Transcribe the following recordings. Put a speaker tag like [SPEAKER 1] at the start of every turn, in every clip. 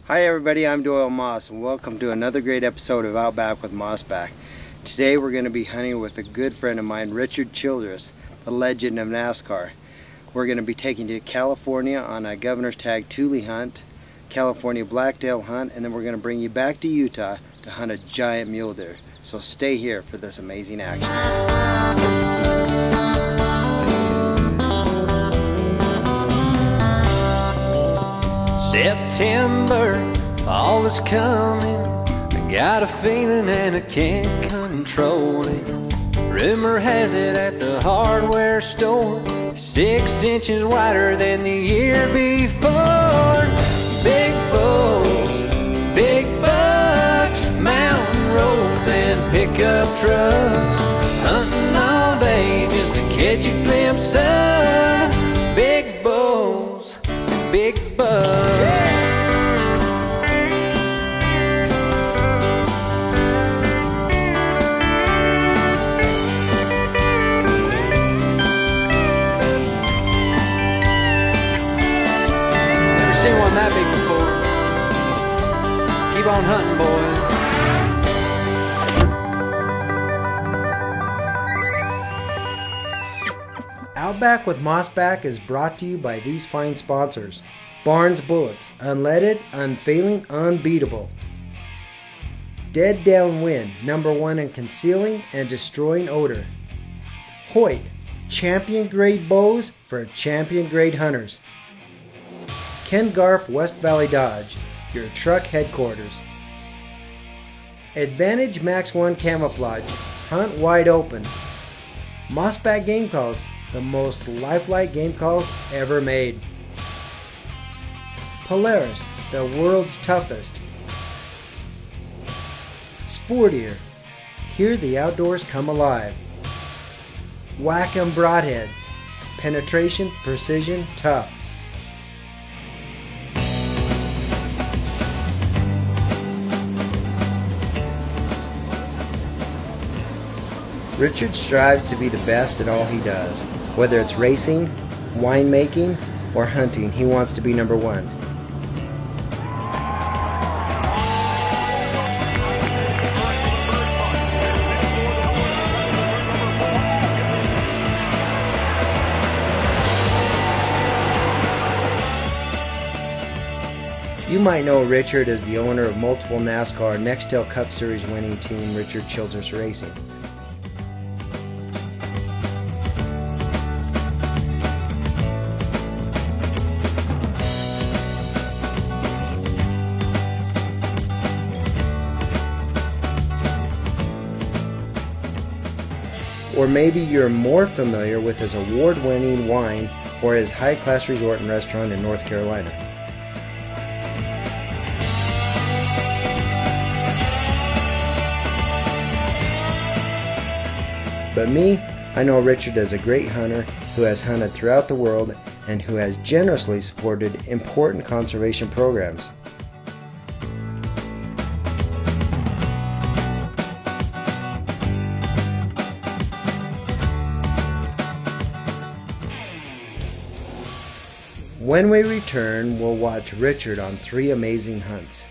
[SPEAKER 1] Hi everybody, I'm Doyle Moss and welcome to another great episode of Outback with MossBack. Today we're going to be hunting with a good friend of mine, Richard Childress, the legend of NASCAR. We're going to be taking to California on a governor's tag tule hunt, California blacktail hunt, and then we're going to bring you back to Utah to hunt a giant mule deer. So stay here for this amazing action.
[SPEAKER 2] September, fall is coming. I got a feeling and I can't control it. Rumor has it at the hardware store, 6 inches wider than the year before. Big bulls, big bucks, mountain roads and pickup trucks, hunting all day just to catch a glimpse of big bulls, big bucks. Seen one that big before. Keep on hunting,
[SPEAKER 1] boys. Outback with MossBack is brought to you by these fine sponsors. Barnes Bullets, unleaded, unfailing, unbeatable. Dead Downwind, #1 in concealing and destroying odor. Hoyt, champion grade bows for champion grade hunters. Ken Garf West Valley Dodge, your truck headquarters. Advantage Max 1 Camouflage, hunt wide open. MossBack Game Calls, the most lifelike game calls ever made. Polaris, the world's toughest. Sportier, here the outdoors come alive. Whack-'em Broadheads, penetration, precision, tough. Richard strives to be the best at all he does. Whether it's racing, winemaking, or hunting, he wants to be #1. You might know Richard as the owner of multiple NASCAR Nextel Cup Series winning team, Richard Childress Racing. Or maybe you're more familiar with his award-winning wine or his high-class resort and restaurant in North Carolina. But me, I know Richard as a great hunter who has hunted throughout the world and who has generously supported important conservation programs. When we return, we'll watch Richard on 3 amazing hunts.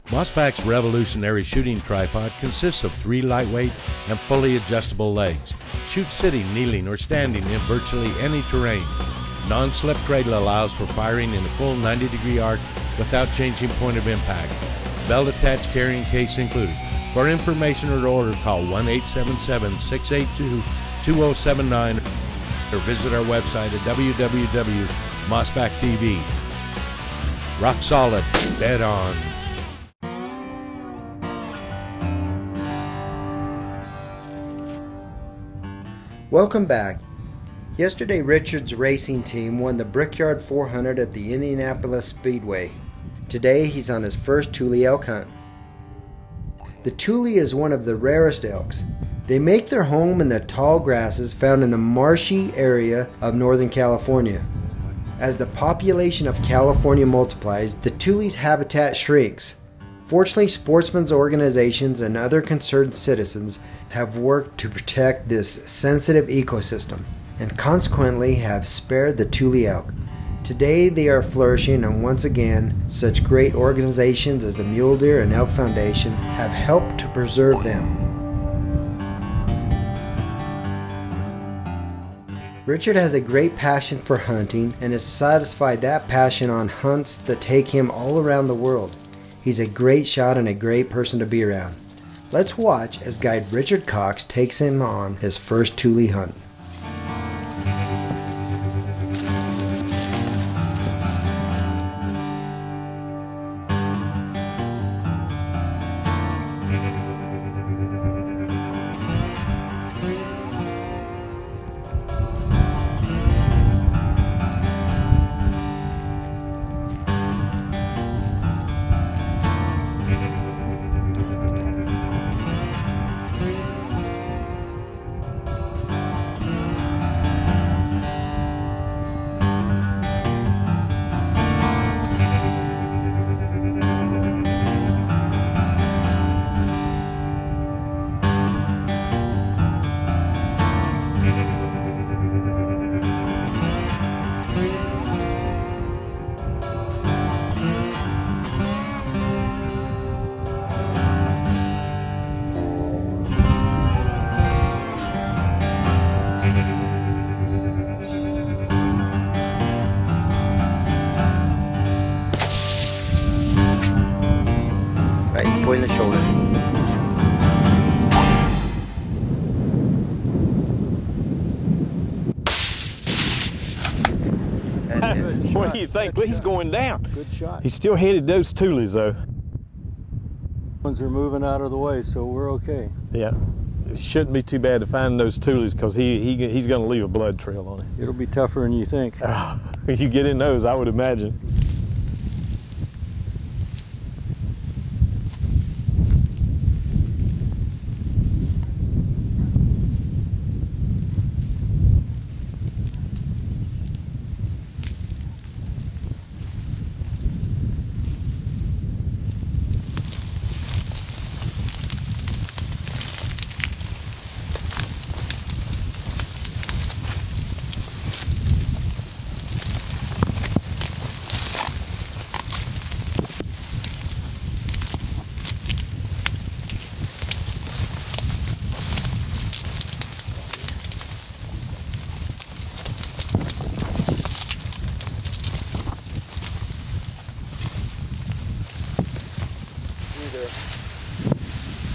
[SPEAKER 3] MossBack's revolutionary shooting tripod consists of 3 lightweight and fully adjustable legs. Shoot sitting, kneeling, or standing in virtually any terrain. Non-slip cradle allows for firing in a full 90-degree arc without changing point of impact. Belt-attached carrying case included. For information or to order, call 1-877-682-2079 or visit our website at www.mossbacktv. Rock solid, dead on.
[SPEAKER 1] Welcome back. Yesterday, Richard's racing team won the Brickyard 400 at the Indianapolis Speedway. Today, he's on his first tule elk hunt. The tule is one of the rarest elks. They make their home in the tall grasses found in the marshy area of Northern California. As the population of California multiplies, the tule's habitat shrinks. Fortunately, sportsmen's organizations and other concerned citizens have worked to protect this sensitive ecosystem and consequently have spared the tule elk. Today they are flourishing, and once again, such great organizations as the Mule Deer and Elk Foundation have helped to preserve them. Richard has a great passion for hunting and has satisfied that passion on hunts that take him all around the world. He's a great shot and a great person to be around. Let's watch as guide Richard Cox takes him on his first tule hunt. Point the shoulder.
[SPEAKER 4] What do you think? He's going down.
[SPEAKER 5] Good shot.
[SPEAKER 4] He's still headed those tules though.
[SPEAKER 5] Ones are moving out of the way, so we're okay.
[SPEAKER 4] Yeah. It shouldn't be too bad to find those tules because he's going to leave a blood trail on it.
[SPEAKER 5] It'll be tougher than you think.
[SPEAKER 4] You get in those, I would imagine.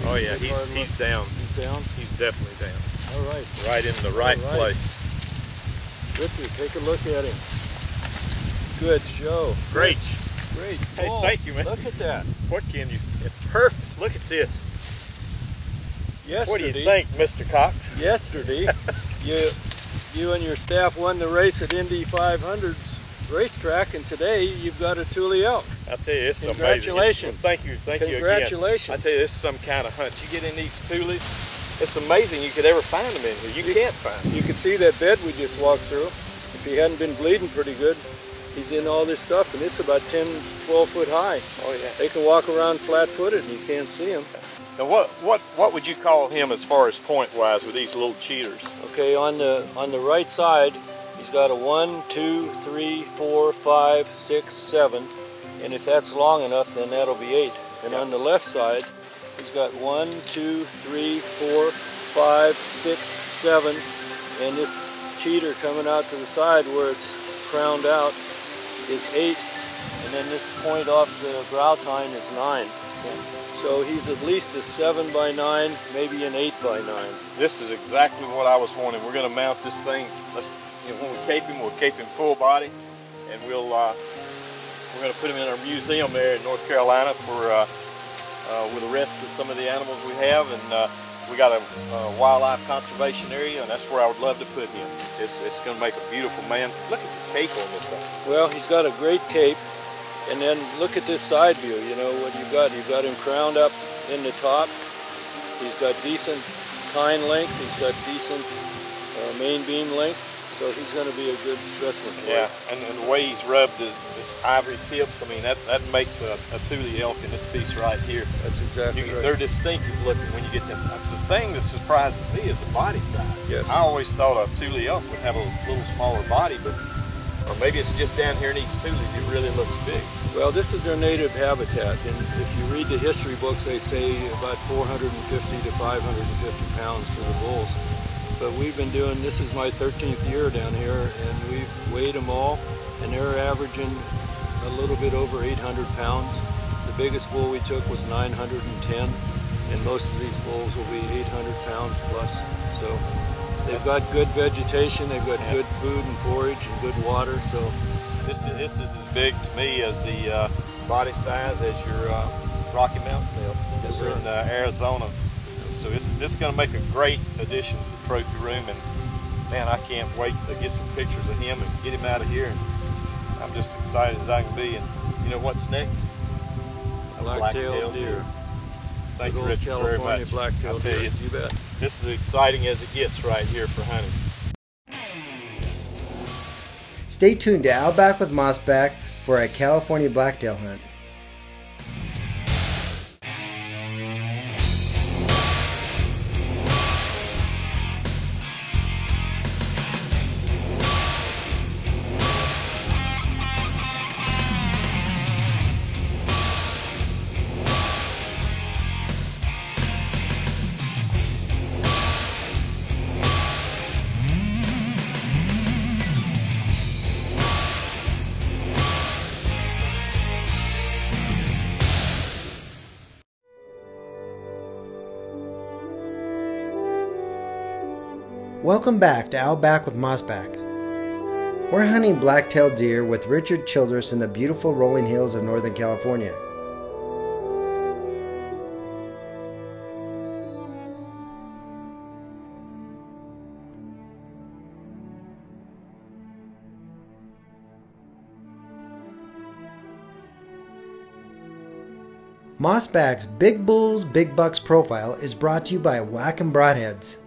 [SPEAKER 4] Oh yeah, he's down.
[SPEAKER 5] He's down?
[SPEAKER 4] He's definitely down.
[SPEAKER 5] All right.
[SPEAKER 4] Right in the right place.
[SPEAKER 5] Richard, take a look at him. Good show.
[SPEAKER 4] Great.
[SPEAKER 5] Great.
[SPEAKER 4] Hey, thank you, man.
[SPEAKER 5] Look at that.
[SPEAKER 4] What can you? It's perfect. Look at this.
[SPEAKER 5] Yesterday,
[SPEAKER 4] what do you think, Mr. Cox?
[SPEAKER 5] Yesterday, you and your staff won the race at Indy 500's racetrack, and today you've got a tule elk.
[SPEAKER 4] I'll tell you, this is amazing.
[SPEAKER 5] Congratulations.
[SPEAKER 4] Thank you again.
[SPEAKER 5] Congratulations.
[SPEAKER 4] I tell you, this is some kind of hunt. You get in these tules, it's amazing you could ever find them in here. You can't find them.
[SPEAKER 5] You can see that bed we just walked through. If he hadn't been bleeding pretty good, he's in all this stuff, and it's about 10, 12 foot high.
[SPEAKER 4] Oh yeah.
[SPEAKER 5] They can walk around flat-footed, and you can't see them.
[SPEAKER 4] Now what would you call him as far as point-wise with these little cheaters?
[SPEAKER 5] Okay, on the right side, he's got a 1, 2, 3, 4, 5, 6, 7, and if that's long enough, then that'll be 8. And on the left side, he's got 1, 2, 3, 4, 5, 6, 7, and this cheater coming out to the side where it's crowned out is 8, and then this point off the brow tine is 9. So he's at least a 7 by 9, maybe an 8 by 9.
[SPEAKER 4] This is exactly what I was wanting. We're going to mount this thing. When we cape him, we'll cape him full body, and we're going to put him in our museum there in North Carolina for with the rest of some of the animals we have, and we got a wildlife conservation area, and that's where I would love to put him. It's going to make a beautiful man. Look at the cape on this thing.
[SPEAKER 5] Well, he's got a great cape. And then look at this side view, you know what you've got. You've got him crowned up in the top. He's got decent tine length. He's got decent main beam length. So he's going to be a good specimen for
[SPEAKER 4] Yeah,
[SPEAKER 5] you.
[SPEAKER 4] and the way he's rubbed his ivory tips, I mean, that makes a tule elk in this piece right here.
[SPEAKER 5] That's exactly right.
[SPEAKER 4] They're distinctive looking when you get them. The thing that surprises me is the body size.
[SPEAKER 5] Yes.
[SPEAKER 4] I always thought a tule elk would have a little smaller body, but Or maybe it's just down here in East Tule, it really looks big.
[SPEAKER 5] Well, this is their native habitat, and if you read the history books, they say about 450 to 550 pounds for the bulls. But we've been doing, this is my 13th year down here, and we've weighed them all, and they're averaging a little bit over 800 pounds. The biggest bull we took was 910, and most of these bulls will be 800 pounds plus. So they've got good vegetation, they've got good food and forage and good water. So
[SPEAKER 4] this is as big to me as the body size as your Rocky Mountain Mill.
[SPEAKER 5] Yes,
[SPEAKER 4] We're in Arizona. So this is going to make a great addition to the trophy room, and man, I can't wait to get some pictures of him and get him out of here. And I'm just excited as I can be. And you know what's next?
[SPEAKER 5] blacktail deer.
[SPEAKER 4] Thank you, Richard, very much.
[SPEAKER 5] Blacktail
[SPEAKER 4] I'll tell you,
[SPEAKER 5] deer. You bet.
[SPEAKER 4] This is as exciting as it gets right here for hunting.
[SPEAKER 1] Stay tuned to OutBack with MossBack for a California blacktail hunt. Welcome back to OutBack with MossBack. We're hunting blacktail deer with Richard Childress in the beautiful rolling hills of Northern California. MossBack's Big Bulls, Big Bucks profile is brought to you by Whackin' Broadheads.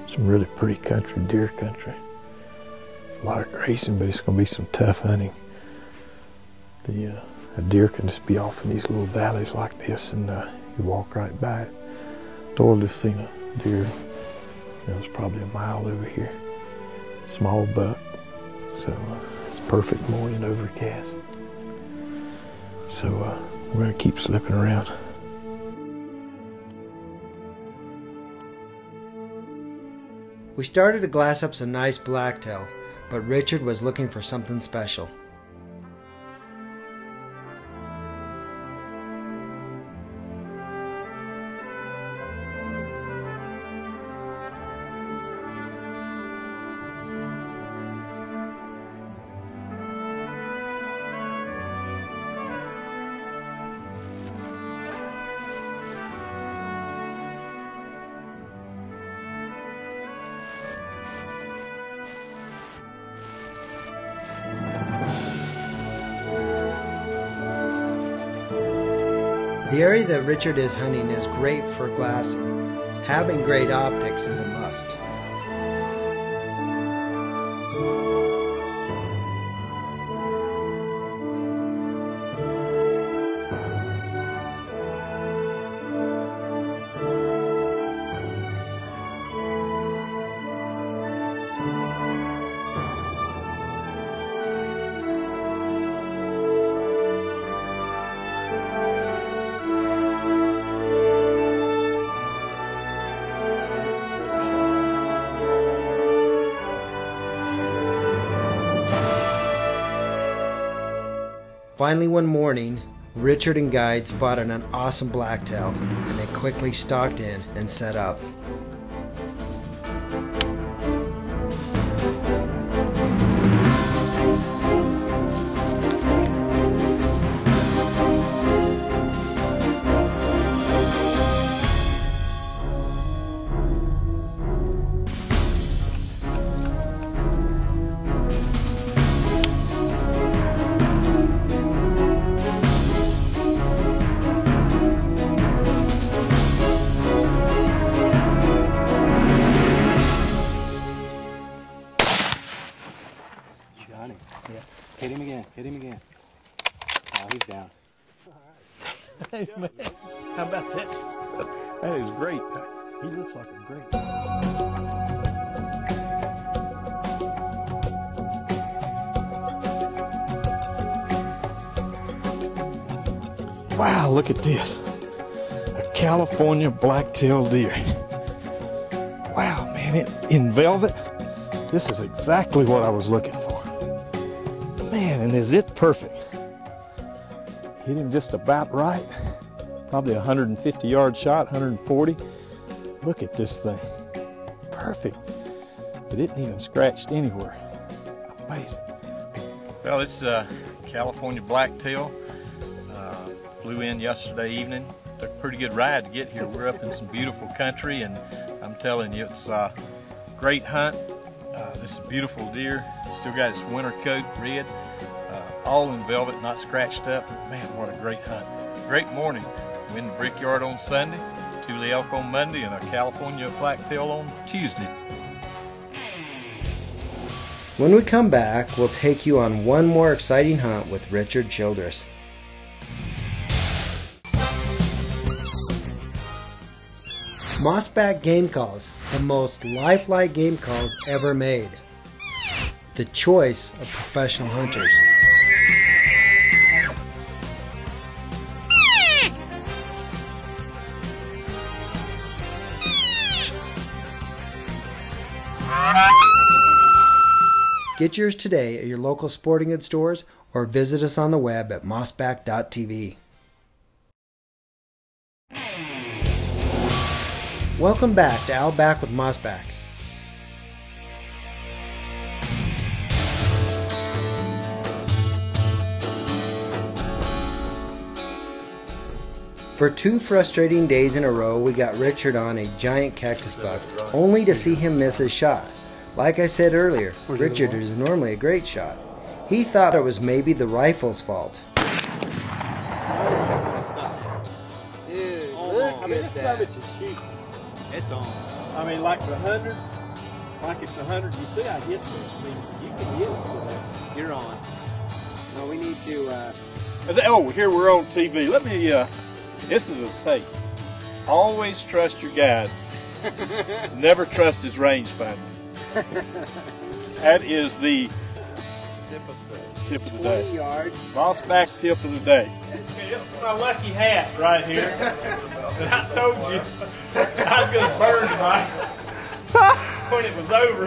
[SPEAKER 6] Some really pretty country, deer country. A lot of grazing, but it's going to be some tough hunting. A deer can just be off in these little valleys like this, and you walk right by it. Doyle just seen a deer. It was probably a mile over here. Small buck. So it's perfect morning, overcast. So we're going to keep slipping around.
[SPEAKER 1] We started to glass up some nice blacktail, but Richard was looking for something special. The area that Richard is hunting is great for glassing. Having great optics is a must. Finally, one morning, Richard and guide spotted an awesome blacktail, and they quickly stalked in and set up.
[SPEAKER 7] Hit him again. Hit him again. Oh, he's down.
[SPEAKER 6] Hey, man. How about this? That is great. He looks like a great. Wow, look at this. A California blacktail deer. Wow, man, in velvet. This is exactly what I was looking for. Man, and is it perfect. Hit him just about right. Probably a 150-yard shot, 140. Look at this thing. Perfect. It isn't even scratched anywhere. Amazing.
[SPEAKER 4] Well, this is California blacktail. Flew in yesterday evening. Took a pretty good ride to get here. We're up in some beautiful country, and I'm telling you, it's a great hunt. This is a beautiful deer. Still got its winter coat, red, all in velvet, not scratched up. Man, what a great hunt. Great morning. We're in the Brickyard on Sunday, tule elk on Monday, and a California blacktail on Tuesday.
[SPEAKER 1] When we come back, we'll take you on one more exciting hunt with Richard Childress. MossBack game calls, the most lifelike game calls ever made. The choice of professional hunters. Get yours today at your local sporting goods stores or visit us on the web at mossback.tv. Welcome back to OutBack with MossBack. For 2 frustrating days in a row, we got Richard on a giant cactus buck, only to see him miss his shot. Like I said earlier, Richard is normally a great shot. He thought it was maybe the rifle's fault.
[SPEAKER 7] Dude, look at that.
[SPEAKER 5] It's on.
[SPEAKER 7] I mean, like the 100, like it's the 100, you see I hit this. I mean, you can hit it. You're on. No, we need to,
[SPEAKER 4] Oh, here we're on TV. Let me, this is a tape. Always trust your guide. Never trust his rangefinder. That is the tip of the day.
[SPEAKER 7] 20 yards.
[SPEAKER 4] MossBack tip of the day. This is my lucky hat right here. And I told you I was going to burn right when it was over.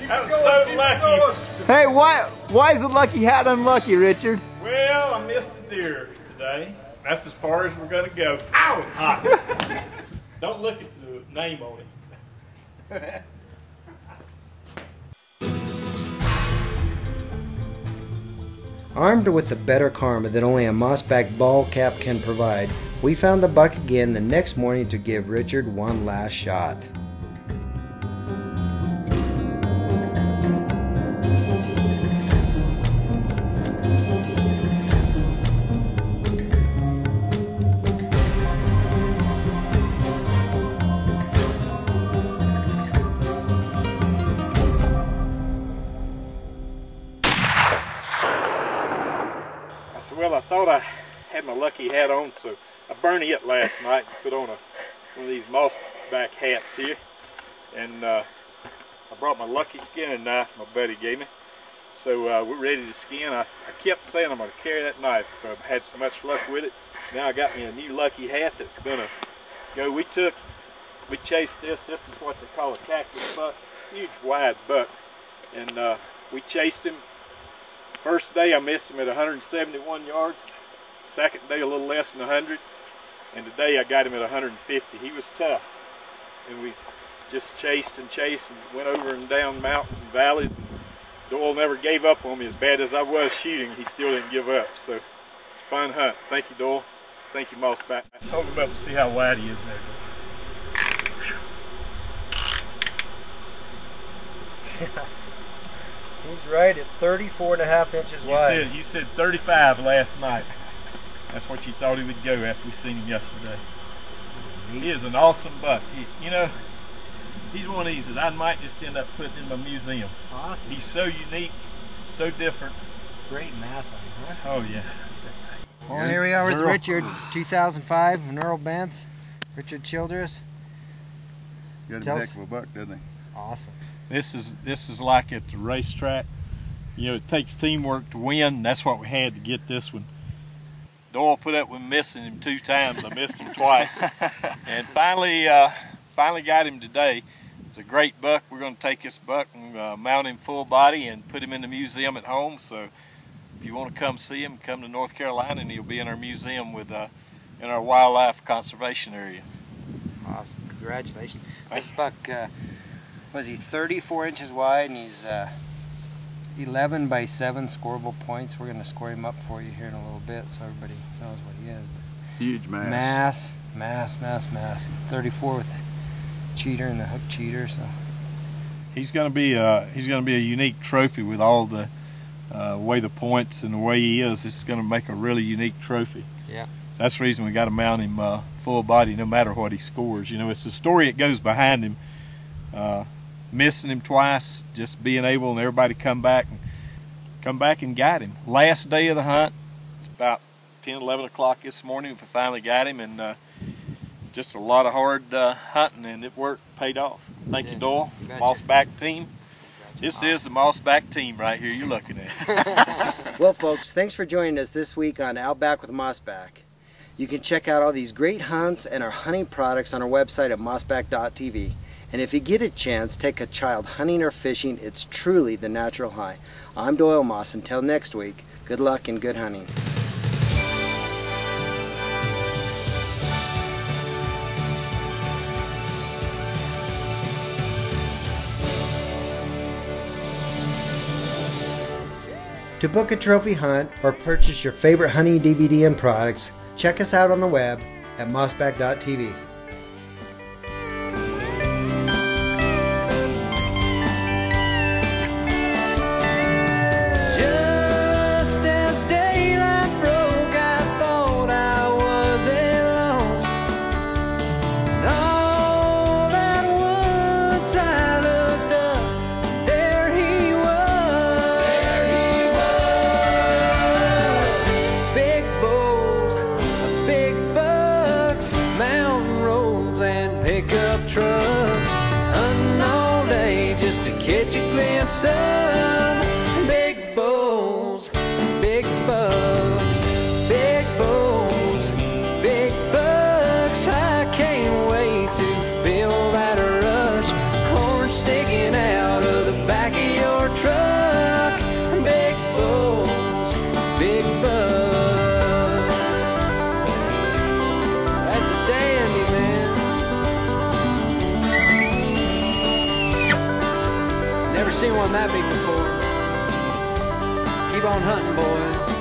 [SPEAKER 4] I was so lucky.
[SPEAKER 7] Hey, why is the lucky hat unlucky, Richard?
[SPEAKER 4] Well, I missed a deer today. That's as far as we're going to go. Ow, it's hot. Don't look at the name on it.
[SPEAKER 1] Armed with the better karma that only a MossBack ball cap can provide, we found the buck again the next morning to give Richard one last shot.
[SPEAKER 4] Well, I thought I had my lucky hat on, so I burned it last night and put on one of these MossBack hats here. And I brought my lucky skinning knife my buddy gave me. So we're ready to skin. I kept saying I'm going to carry that knife, so I've had so much luck with it. Now I got me a new lucky hat that's going to go. We chased this. This is what they call a cactus buck, huge wide buck. And we chased him. First day I missed him at 171 yards. Second day a little less than 100. And today I got him at 150. He was tough. And we just chased and went over and down mountains and valleys. And Doyle never gave up on me. As bad as I was shooting, he still didn't give up. So, it's a fun hunt. Thank you, Doyle. Thank you, MossBack. Let's hold him up and see how wide he is there.
[SPEAKER 1] He's right at 34.5 inches wide.
[SPEAKER 4] You said 35 last night. That's what you thought he would go after we seen him yesterday. He is an awesome buck. You know, he's one of these that I might just end up putting in my museum.
[SPEAKER 1] Awesome.
[SPEAKER 4] He's so unique, so different.
[SPEAKER 1] Great mass on him, huh?
[SPEAKER 4] Oh yeah.
[SPEAKER 1] Well, here we are with Richard, 2005, Neural Bents. Richard Childress.
[SPEAKER 8] Got a heck of a buck, doesn't he?
[SPEAKER 1] Awesome.
[SPEAKER 4] This is like at the racetrack. You know, it takes teamwork to win. That's what we had to get this one. Doyle put up with missing him 2 times. I missed him twice, and finally got him today. It's a great buck. We're going to take this buck and mount him full body and put him in the museum at home. So if you want to come see him, come to North Carolina, and he'll be in our museum with in our wildlife conservation area.
[SPEAKER 1] Awesome! Congratulations. This buck was he 34 inches wide, and he's 11 by 7 scoreable points. We're going to score him up for you here in a little bit so everybody knows what he is.
[SPEAKER 8] Huge mass.
[SPEAKER 1] Mass. 34 with cheater and the hook cheater. So
[SPEAKER 4] he's going to be a unique trophy with all the way the points and the way he is. It's going to make a really unique trophy.
[SPEAKER 1] Yeah.
[SPEAKER 4] So that's the reason we got to mount him full body no matter what he scores. You know, it's the story that goes behind him. Missing him twice, just being able and everybody come back and got him. Last day of the hunt, it's about 10, 11 o'clock this morning. We finally got him, and it's just a lot of hard hunting, and it worked, paid off. Thank you, Doyle. MossBack team. This is the MossBack team right here you're looking at.
[SPEAKER 1] Well, folks, thanks for joining us this week on OutBack with MossBack. You can check out all these great hunts and our hunting products on our website at mossback.tv. And if you get a chance, take a child hunting or fishing. It's truly the natural high. I'm Doyle Moss. Until next week, good luck and good hunting. To book a trophy hunt or purchase your favorite hunting DVD and products, check us out on the web at mossback.tv.
[SPEAKER 2] Trucks, hunting all day just to catch a glimpse of big bulls, big bucks, big bulls, big bucks. I can't wait to feel that rush, horn sticking out of the back of your truck. Big bulls, big bucks. That's a dandy, man. Never seen one that big before. Keep on hunting, boys.